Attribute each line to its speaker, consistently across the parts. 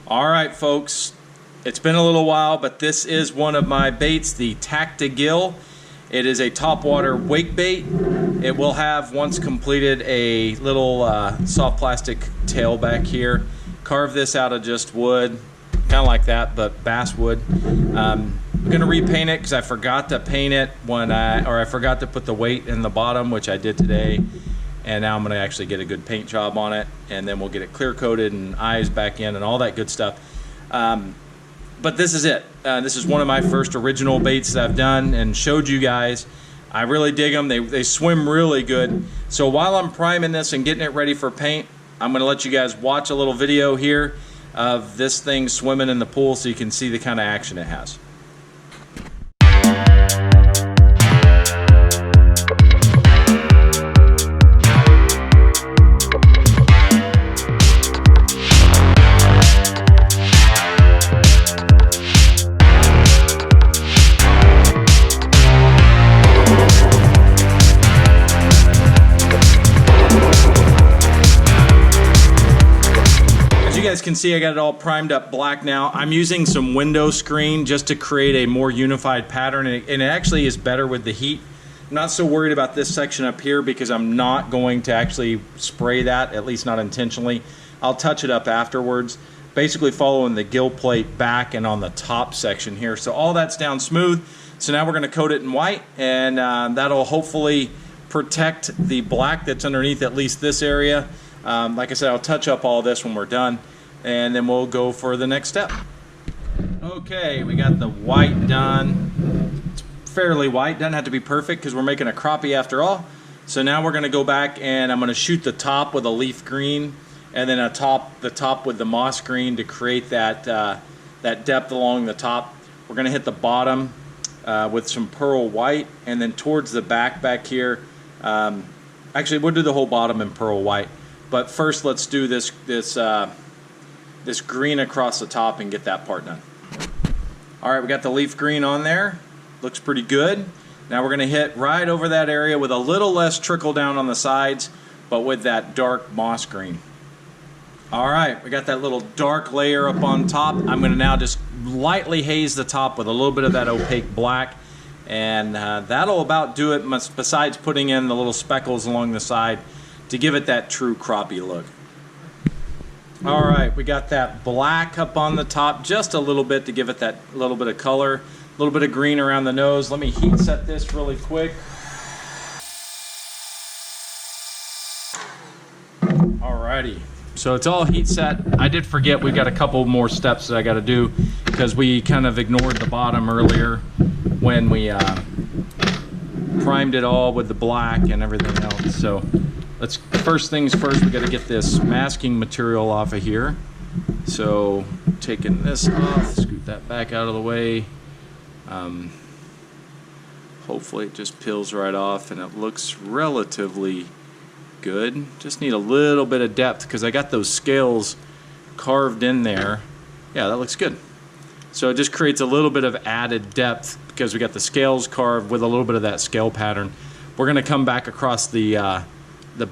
Speaker 1: All right, folks, it's been a little while, but this is one of my baits, the Tacti-Gill. It is a topwater wake bait. It will have, once completed, a little soft plastic tail back here. Carve this out of just wood, kind of like that, but basswood. I'm gonna repaint it because I forgot to paint it I forgot to put the weight in the bottom, which I did today. And now I'm gonna actually get a good paint job on it, and then we'll get it clear coated and eyes back in and all that good stuff. But this is it. This is one of my first original baits that I've done and showed you guys. I really dig them. They swim really good. So while I'm priming this and getting it ready for paint, I'm gonna let you guys watch a little video here of this thing swimming in the pool so you can see the kind of action it has. You guys can see I got it all primed up black now. I'm using some window screen just to create a more unified pattern, and it actually is better with the heat. I'm not so worried about this section up here because I'm not going to actually spray that, at least not intentionally. I'll touch it up afterwards, basically following the gill plate back and on the top section here. So all that's down smooth. So now we're going to coat it in white, and that'll hopefully protect the black that's underneath at least this area. Like I said, I'll touch up all this when we're done, and then we'll go for the next step. Okay, we got the white done. It's fairly white, doesn't have to be perfect because we're making a crappie after all. So now we're gonna go back and I'm gonna shoot the top with a leaf green, and then the top with the moss green to create that, that depth along the top. We're gonna hit the bottom with some pearl white, and then towards the back here, actually we'll do the whole bottom in pearl white. But first, let's do this green across the top and get that part done. All right, we got the leaf green on there. Looks pretty good. Now we're gonna hit right over that area with a little less trickle down on the sides, but with that dark moss green. All right, we got that little dark layer up on top. I'm gonna now just lightly haze the top with a little bit of that opaque black, and that'll about do it, besides putting in the little speckles along the side to give it that true crappie look. All right, we got that black up on the top just a little bit to give it that little bit of color, a little bit of green around the nose. Let me heat set this really quick. Alrighty, so it's all heat set. I did forget we got a couple more steps that I got to do because we kind of ignored the bottom earlier when we primed it all with the black and everything else. So first things first, we got to get this masking material off of here. So taking this off, scoot that back out of the way. Hopefully it just peels right off and it looks relatively good. Just need a little bit of depth because I got those scales carved in there. Yeah, that looks good. So it just creates a little bit of added depth because we got the scales carved with a little bit of that scale pattern. We're going to come back across the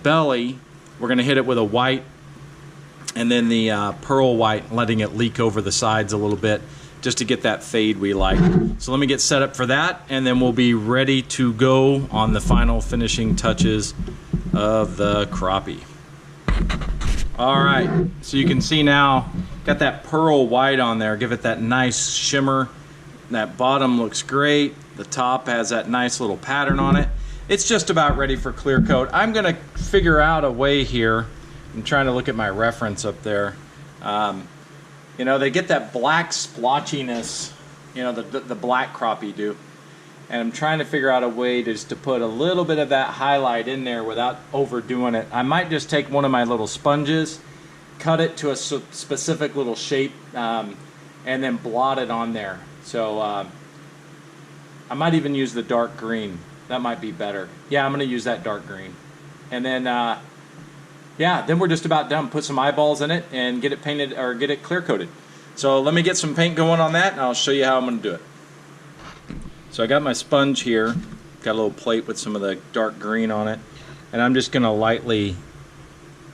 Speaker 1: belly. We're going to hit it with a white and then the pearl white, letting it leak over the sides a little bit just to get that fade we like. So let me get set up for that, and then we'll be ready to go on the final finishing touches of the crappie. All right, so you can see now, got that pearl white on there, give it that nice shimmer. That bottom looks great. The top has that nice little pattern on it. It's just about ready for clear coat. I'm gonna figure out a way here. I'm trying to look at my reference up there. You know, they get that black splotchiness, you know, the black crappie do. And I'm trying to figure out a way just to put a little bit of that highlight in there without overdoing it. I might just take one of my little sponges, cut it to a specific little shape, and then blot it on there. So I might even use the dark green. That might be better. Yeah, I'm gonna use that dark green. And then, yeah, then we're just about done. Put some eyeballs in it and get it painted or get it clear coated. So let me get some paint going on that and I'll show you how I'm gonna do it. So I got my sponge here, got a little plate with some of the dark green on it, and I'm just gonna lightly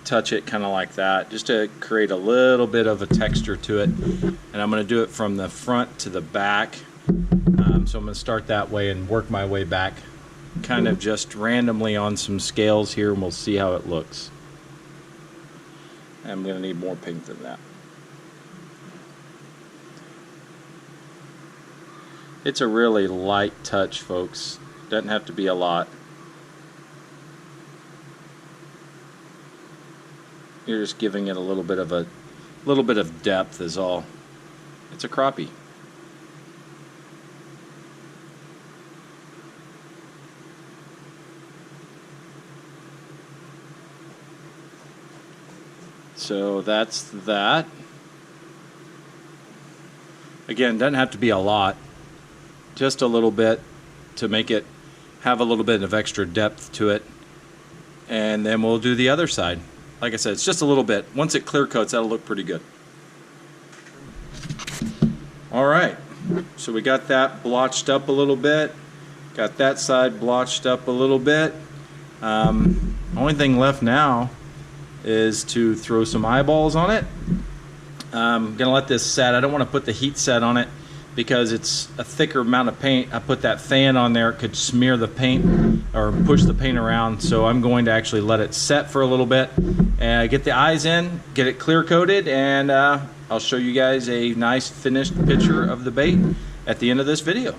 Speaker 1: touch it kind of like that, just to create a little bit of a texture to it. And I'm going to do it from the front to the back. So I'm going to start that way and work my way back, kind of just randomly on some scales here, and we'll see how it looks. I'm going to need more pink than that. It's a really light touch, folks. Doesn't have to be a lot. You're just giving it a little bit of depth is all. It's a crappie. So that's that. Again, doesn't have to be a lot. Just a little bit to make it have a little bit of extra depth to it. And then we'll do the other side. Like I said, it's just a little bit. Once it clear coats, that'll look pretty good. Alright, so we got that blotched up a little bit. Got that side blotched up a little bit. Only thing left now is to throw some eyeballs on it. I'm going to let this set. I don't want to put the heat set on it because it's a thicker amount of paint. I put that fan on there, it could smear the paint or push the paint around, so I'm going to actually let it set for a little bit and get the eyes in, get it clear coated, and I'll show you guys a nice finished picture of the bait at the end of this video.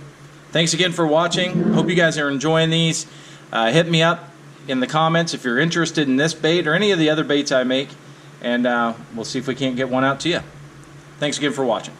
Speaker 1: Thanks again for watching. Hope you guys are enjoying these. Hit me up in the comments if you're interested in this bait or any of the other baits I make, and we'll see if we can't get one out to you. Thanks again for watching.